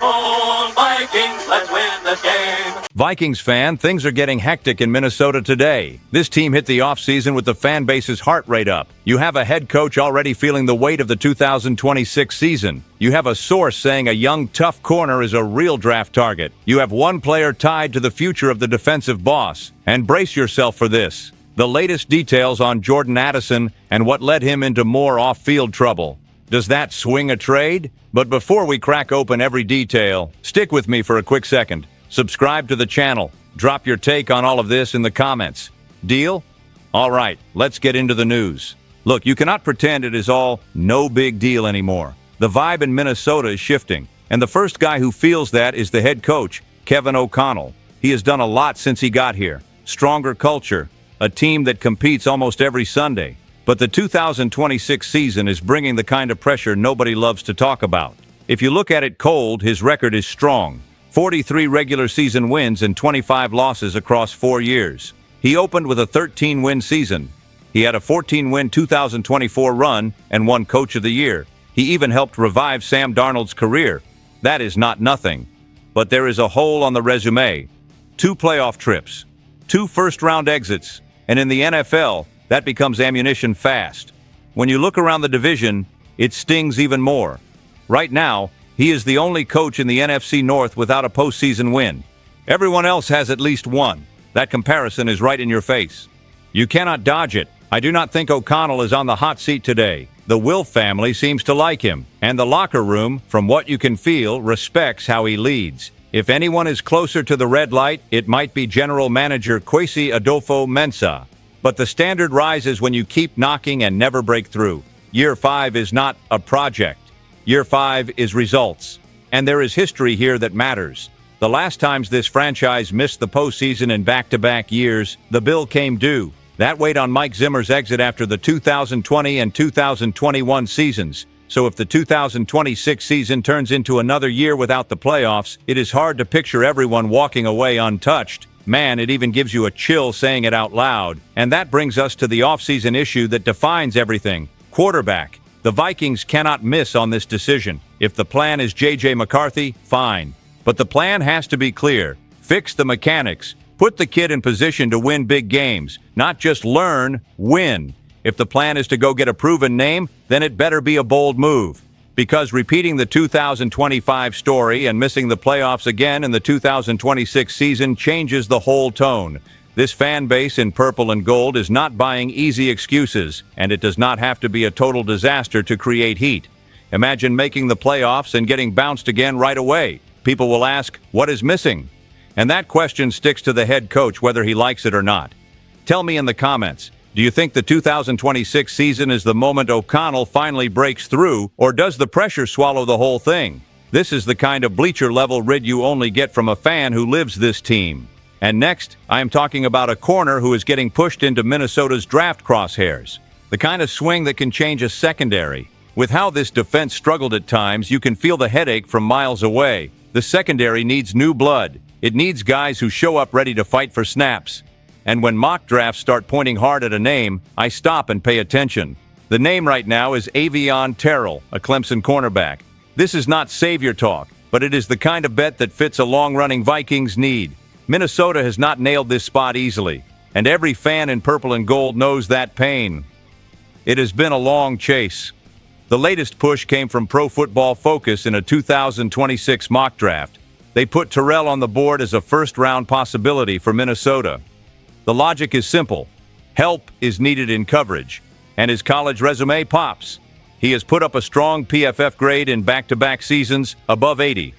SKOL Vikings, let's win this game. Vikings fan, things are getting hectic in Minnesota today. This team hit the offseason with the fan base's heart rate up. You have a head coach already feeling the weight of the 2026 season. You have a source saying a young, tough corner is a real draft target. You have one player tied to the future of the defensive boss. And brace yourself for this: the latest details on Jordan Addison and what led him into more off-field trouble. Does that swing a trade? But before we crack open every detail, stick with me for a quick second. Subscribe to the channel. Drop your take on all of this in the comments. Deal? All right, let's get into the news. Look, you cannot pretend it is all no big deal anymore. The vibe in Minnesota is shifting, and the first guy who feels that is the head coach, Kevin O'Connell. He has done a lot since he got here. Stronger culture, a team that competes almost every Sunday. But the 2026 season is bringing the kind of pressure nobody loves to talk about. If you look at it cold, his record is strong. 43 regular season wins and 25 losses across 4 years. He opened with a 13-win season. He had a 14-win 2024 run and won Coach of the Year. He even helped revive Sam Darnold's career. That is not nothing. But there is a hole on the resume. 2 playoff trips, 2 first-round exits, and in the NFL, that becomes ammunition fast. When you look around the division, it stings even more. Right now, he is the only coach in the NFC North without a postseason win. Everyone else has at least one. That comparison is right in your face. You cannot dodge it. I do not think O'Connell is on the hot seat today. The Wilf family seems to like him, and the locker room, from what you can feel, respects how he leads. If anyone is closer to the red light, it might be General Manager Kwesi Adolfo-Mensah. But the standard rises when you keep knocking and never break through. Year 5 is not a project. Year 5 is results. And there is history here that matters. The last times this franchise missed the postseason in back-to-back years, the bill came due. That weighed on Mike Zimmer's exit after the 2020 and 2021 seasons. So if the 2026 season turns into another year without the playoffs, it is hard to picture everyone walking away untouched. Man, it even gives you a chill saying it out loud. And that brings us to the offseason issue that defines everything: quarterback. The Vikings cannot miss on this decision. If the plan is J.J. McCarthy, fine. But the plan has to be clear. Fix the mechanics. Put the kid in position to win big games. Not just learn, win. If the plan is to go get a proven name, then it better be a bold move. Because repeating the 2025 story and missing the playoffs again in the 2026 season changes the whole tone. This fan base in purple and gold is not buying easy excuses, and it does not have to be a total disaster to create heat. Imagine making the playoffs and getting bounced again right away. People will ask, what is missing? And that question sticks to the head coach whether he likes it or not. Tell me in the comments. Do you think the 2026 season is the moment O'Connell finally breaks through, or does the pressure swallow the whole thing? This is the kind of bleacher-level rid you only get from a fan who lives this team. And next, I am talking about a corner who is getting pushed into Minnesota's draft crosshairs. The kind of swing that can change a secondary. With how this defense struggled at times, you can feel the headache from miles away. The secondary needs new blood. It needs guys who show up ready to fight for snaps. And when mock drafts start pointing hard at a name, I stop and pay attention. The name right now is Avion Terrell, a Clemson cornerback. This is not savior talk, but it is the kind of bet that fits a long-running Vikings need. Minnesota has not nailed this spot easily, and every fan in purple and gold knows that pain. It has been a long chase. The latest push came from Pro Football Focus in a 2026 mock draft. They put Terrell on the board as a first-round possibility for Minnesota. The logic is simple. Help is needed in coverage, and his college resume pops. He has put up a strong PFF grade in back-to-back seasons, above 80.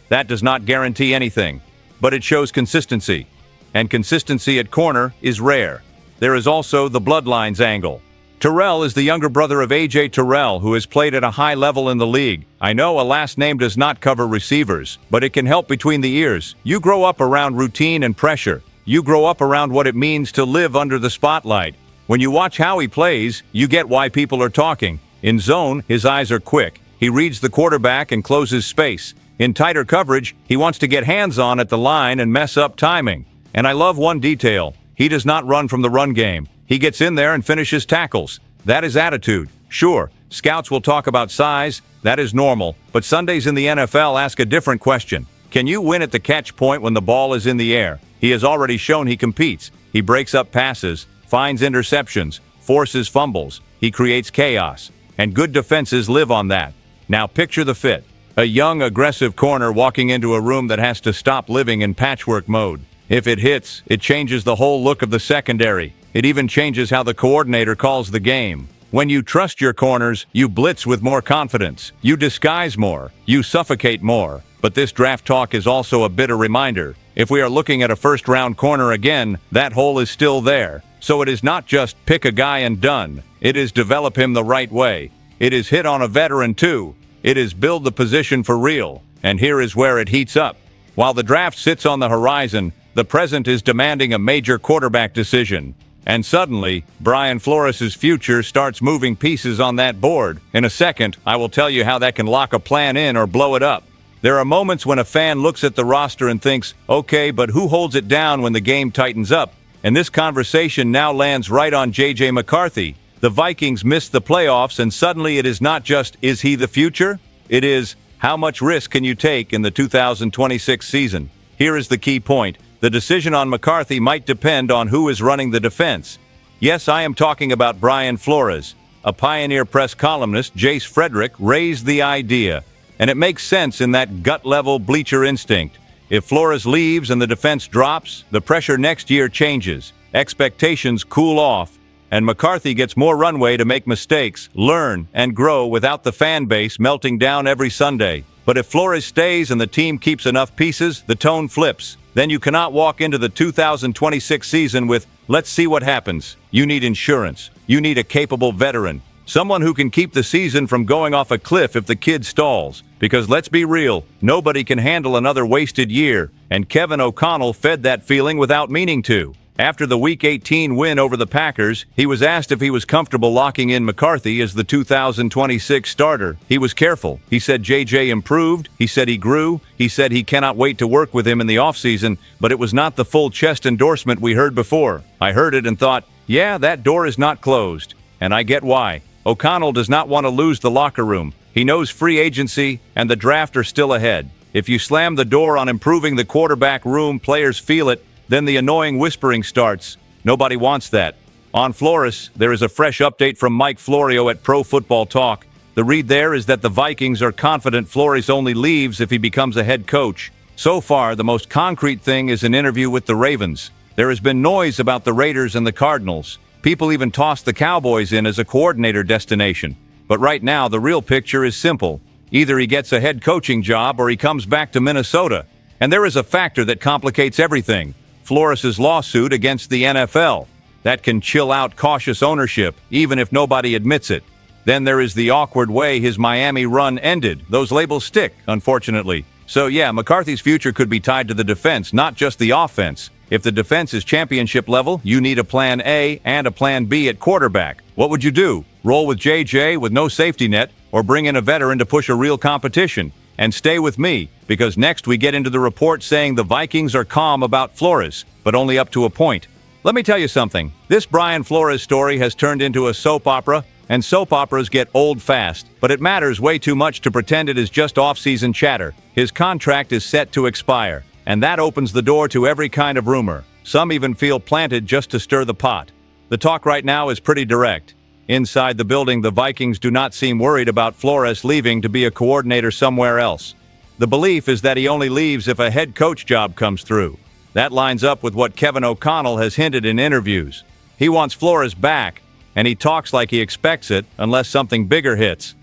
That does not guarantee anything, but it shows consistency. And consistency at corner is rare. There is also the bloodlines angle. Terrell is the younger brother of A.J. Terrell, who has played at a high level in the league. I know a last name does not cover receivers, but it can help between the ears. You grow up around routine and pressure. You grow up around what it means to live under the spotlight. When you watch how he plays, you get why people are talking. In zone, his eyes are quick. He reads the quarterback and closes space. In tighter coverage, he wants to get hands-on at the line and mess up timing. And I love one detail. He does not run from the run game. He gets in there and finishes tackles. That is attitude. Sure, Scouts will talk about size. That is normal. But Sundays in the NFL ask a different question. Can you win at the catch point when the ball is in the air? He has already shown he competes. He breaks up passes, finds interceptions, forces fumbles. He creates chaos. And good defenses live on that. Now picture the fit. A young, aggressive corner walking into a room that has to stop living in patchwork mode. If it hits, it changes the whole look of the secondary. It even changes how the coordinator calls the game. When you trust your corners, you blitz with more confidence. You disguise more. You suffocate more. But this draft talk is also a bitter reminder. If we are looking at a first-round corner again, that hole is still there. So it is not just pick a guy and done. It is develop him the right way. It is hit on a veteran too. It is build the position for real. And here is where it heats up. While the draft sits on the horizon, the present is demanding a major quarterback decision. And suddenly, Brian Flores' future starts moving pieces on that board. In a second, I will tell you how that can lock a plan in or blow it up. There are moments when a fan looks at the roster and thinks, okay, but who holds it down when the game tightens up? And this conversation now lands right on J.J. McCarthy. The Vikings missed the playoffs, and suddenly it is not just, is he the future? It is, how much risk can you take in the 2026 season? Here is the key point. The decision on McCarthy might depend on who is running the defense. Yes, I am talking about Brian Flores. A Pioneer Press columnist, Jace Frederick, raised the idea. And it makes sense in that gut-level bleacher instinct. If Flores leaves and the defense drops, the pressure next year changes. Expectations cool off. And McCarthy gets more runway to make mistakes, learn, and grow without the fan base melting down every Sunday. But if Flores stays and the team keeps enough pieces, the tone flips. Then you cannot walk into the 2026 season with, let's see what happens. You need insurance. You need a capable veteran. Someone who can keep the season from going off a cliff if the kid stalls. Because let's be real, nobody can handle another wasted year. And Kevin O'Connell fed that feeling without meaning to. After the Week 18 win over the Packers, he was asked if he was comfortable locking in McCarthy as the 2026 starter. He was careful. He said JJ improved. He said he grew. He said he cannot wait to work with him in the offseason, but it was not the full chest endorsement we heard before. I heard it and thought, yeah, that door is not closed. And I get why. O'Connell does not want to lose the locker room. He knows free agency and the draft are still ahead. If you slam the door on improving the quarterback room, players feel it. Then the annoying whispering starts. Nobody wants that. On Flores, there is a fresh update from Mike Florio at Pro Football Talk. The read there is that the Vikings are confident Flores only leaves if he becomes a head coach. So far, the most concrete thing is an interview with the Ravens. There has been noise about the Raiders and the Cardinals. People even tossed the Cowboys in as a coordinator destination. But right now, the real picture is simple. Either he gets a head coaching job or he comes back to Minnesota. And there is a factor that complicates everything. Flores' lawsuit against the NFL. That can chill out cautious ownership, even if nobody admits it. Then there is the awkward way his Miami run ended. Those labels stick, unfortunately. So yeah, McCarthy's future could be tied to the defense, not just the offense. If the defense is championship level, you need a plan A and a plan B at quarterback. What would you do? Roll with JJ with no safety net, or bring in a veteran to push a real competition? And stay with me, because next we get into the report saying the Vikings are calm about Flores, but only up to a point. Let me tell you something. This Brian Flores story has turned into a soap opera, and soap operas get old fast, but it matters way too much to pretend it is just off-season chatter. His contract is set to expire, and that opens the door to every kind of rumor. Some even feel planted just to stir the pot. The talk right now is pretty direct. Inside the building, the Vikings do not seem worried about Flores leaving to be a coordinator somewhere else. The belief is that he only leaves if a head coach job comes through. That lines up with what Kevin O'Connell has hinted in interviews. He wants Flores back, and he talks like he expects it unless something bigger hits.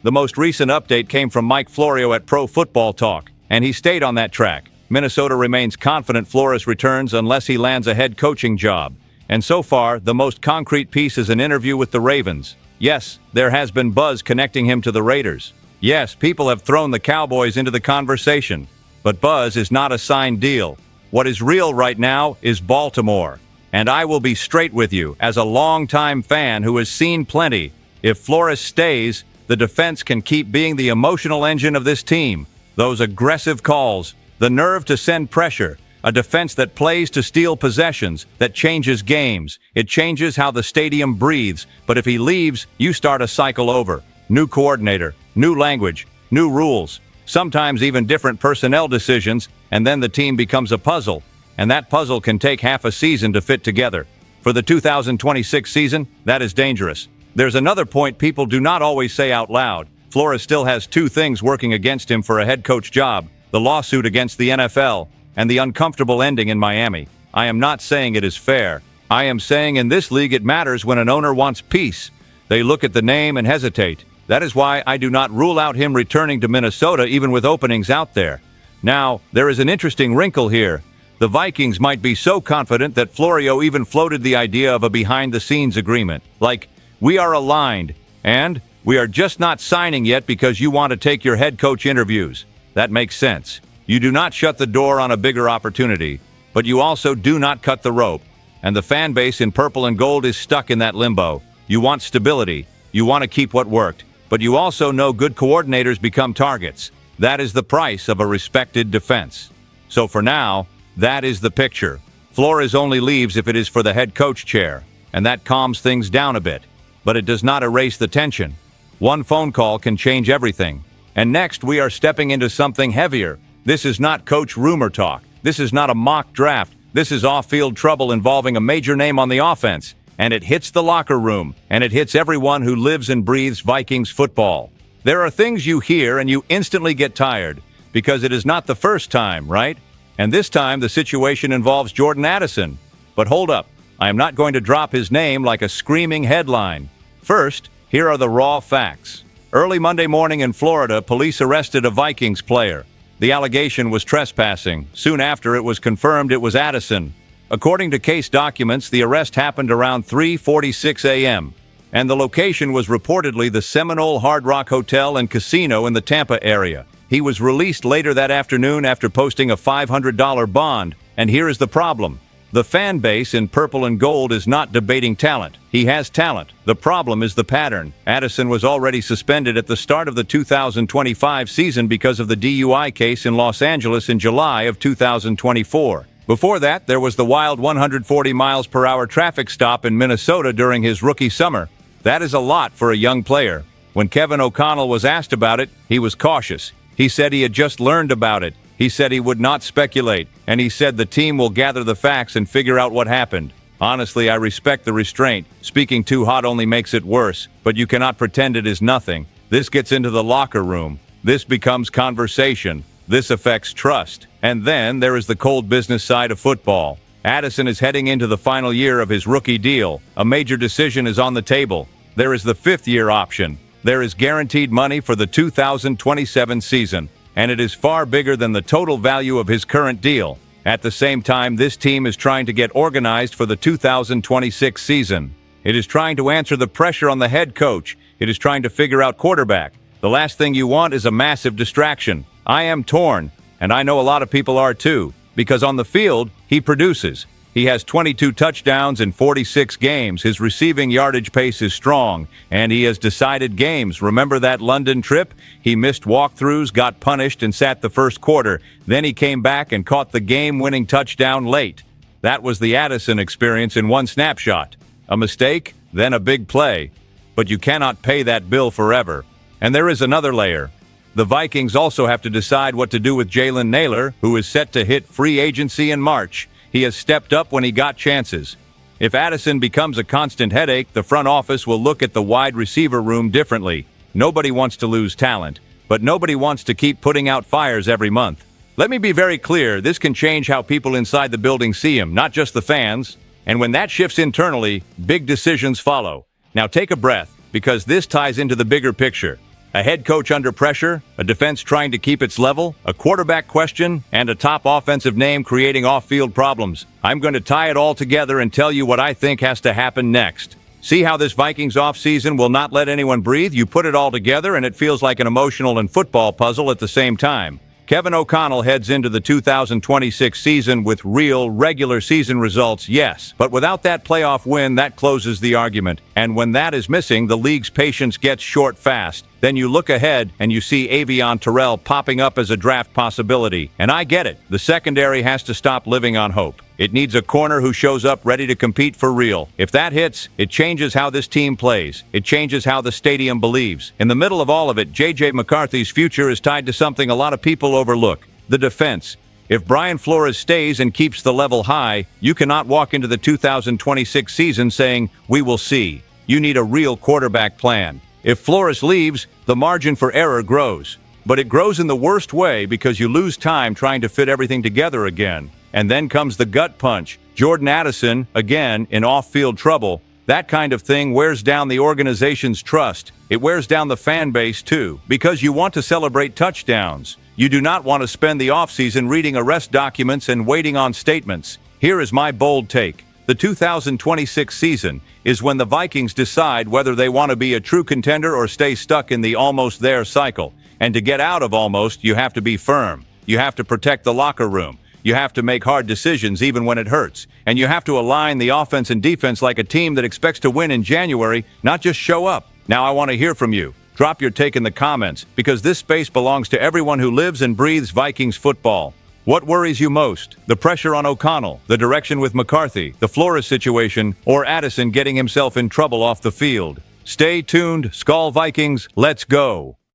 The most recent update came from Mike Florio at Pro Football Talk, and he stayed on that track. Minnesota remains confident Flores returns unless he lands a head coaching job. And so far, the most concrete piece is an interview with the Ravens. Yes, there has been buzz connecting him to the Raiders. Yes, people have thrown the Cowboys into the conversation. But buzz is not a signed deal. What is real right now is Baltimore. And I will be straight with you, as a longtime fan who has seen plenty. If Flores stays, the defense can keep being the emotional engine of this team. Those aggressive calls, the nerve to send pressure, a defense that plays to steal possessions, that changes games. It changes how the stadium breathes. But if he leaves, you start a cycle over. new coordinator, new language, new rules, sometimes even different personnel decisions, and then the team becomes a puzzle, and that puzzle can take half a season to fit together. For the 2026 season, that is dangerous. There's another point people do not always say out loud. Flores still has two things working against him for a head coach job: the lawsuit against the NFL and the uncomfortable ending in Miami. I am not saying it is fair. I am saying in this league it matters when an owner wants peace. They look at the name and hesitate. That is why I do not rule out him returning to Minnesota even with openings out there. Now, there is an interesting wrinkle here. The Vikings might be so confident that Florio even floated the idea of a behind-the-scenes agreement. Like, we are aligned, and we are just not signing yet because you want to take your head coach interviews. That makes sense. You do not shut the door on a bigger opportunity, but you also do not cut the rope. And the fan base in purple and gold is stuck in that limbo. You want stability. You want to keep what worked. But you also know good coordinators become targets. That is the price of a respected defense. So for now, that is the picture. Flores only leaves if it is for the head coach chair, and that calms things down a bit. But it does not erase the tension. One phone call can change everything. And next, we are stepping into something heavier. This is not coach rumor talk. This is not a mock draft. This is off-field trouble involving a major name on the offense. And it hits the locker room, and it hits everyone who lives and breathes Vikings football. There are things you hear and you instantly get tired, because it is not the first time, right? And this time the situation involves Jordan Addison. But hold up, I am not going to drop his name like a screaming headline. First, here are the raw facts. Early Monday morning in Florida, police arrested a Vikings player. The allegation was trespassing. Soon after, it was confirmed it was Addison. According to case documents, the arrest happened around 3:46 a.m., and the location was reportedly the Seminole Hard Rock Hotel and Casino in the Tampa area. He was released later that afternoon after posting a $500 bond, and here is the problem. The fan base in purple and gold is not debating talent. He has talent. The problem is the pattern. Addison was already suspended at the start of the 2025 season because of the DUI case in Los Angeles in July of 2024. Before that, there was the wild 140 miles per hour traffic stop in Minnesota during his rookie summer. That is a lot for a young player. When Kevin O'Connell was asked about it, he was cautious. He said he had just learned about it. He said he would not speculate, and he said the team will gather the facts and figure out what happened. Honestly, I respect the restraint. Speaking too hot only makes it worse, but you cannot pretend it is nothing. This gets into the locker room. This becomes conversation. This affects trust. And then there is the cold business side of football. Addison is heading into the final year of his rookie deal. A major decision is on the table. There is the fifth-year option. There is guaranteed money for the 2027 season, and it is far bigger than the total value of his current deal. At the same time, this team is trying to get organized for the 2026 season. It is trying to answer the pressure on the head coach. It is trying to figure out quarterback. The last thing you want is a massive distraction. I am torn, and I know a lot of people are too, because on the field, he produces. He has 22 touchdowns in 46 games. His receiving yardage pace is strong, and he has decided games. Remember that London trip? He missed walkthroughs, got punished, and sat the first quarter. Then he came back and caught the game-winning touchdown late. That was the Addison experience in one snapshot. A mistake, then a big play. But you cannot pay that bill forever. And there is another layer. The Vikings also have to decide what to do with Jalen Nailor, who is set to hit free agency in March. He has stepped up when he got chances. If Addison becomes a constant headache, the front office will look at the wide receiver room differently. Nobody wants to lose talent, but nobody wants to keep putting out fires every month. Let me be very clear, this can change how people inside the building see him, not just the fans. And when that shifts internally, big decisions follow. Now take a breath, because this ties into the bigger picture. A head coach under pressure, a defense trying to keep its level, a quarterback question, and a top offensive name creating off-field problems. I'm going to tie it all together and tell you what I think has to happen next. See how this Vikings offseason will not let anyone breathe? You put it all together and it feels like an emotional and football puzzle at the same time. Kevin O'Connell heads into the 2026 season with real, regular season results, yes. But without that playoff win, that closes the argument. And when that is missing, the league's patience gets short fast. Then you look ahead and you see Avion Terrell popping up as a draft possibility. And I get it. The secondary has to stop living on hope. It needs a corner who shows up ready to compete for real. If that hits, it changes how this team plays. It changes how the stadium believes. In the middle of all of it, J.J. McCarthy's future is tied to something a lot of people overlook: the defense. If Brian Flores stays and keeps the level high, you cannot walk into the 2026 season saying, "We will see." You need a real quarterback plan. If Flores leaves, the margin for error grows. But it grows in the worst way because you lose time trying to fit everything together again. And then comes the gut punch. Jordan Addison, again, in off-field trouble. That kind of thing wears down the organization's trust. It wears down the fan base, too, because you want to celebrate touchdowns. You do not want to spend the offseason reading arrest documents and waiting on statements. Here is my bold take. The 2026 season is when the Vikings decide whether they want to be a true contender or stay stuck in the almost there cycle. And to get out of almost, you have to be firm. You have to protect the locker room. You have to make hard decisions even when it hurts. And you have to align the offense and defense like a team that expects to win in January, not just show up. Now I want to hear from you. Drop your take in the comments, because this space belongs to everyone who lives and breathes Vikings football. What worries you most? The pressure on O'Connell, the direction with McCarthy, the Flores situation, or Addison getting himself in trouble off the field? Stay tuned. SKOL Vikings, let's go!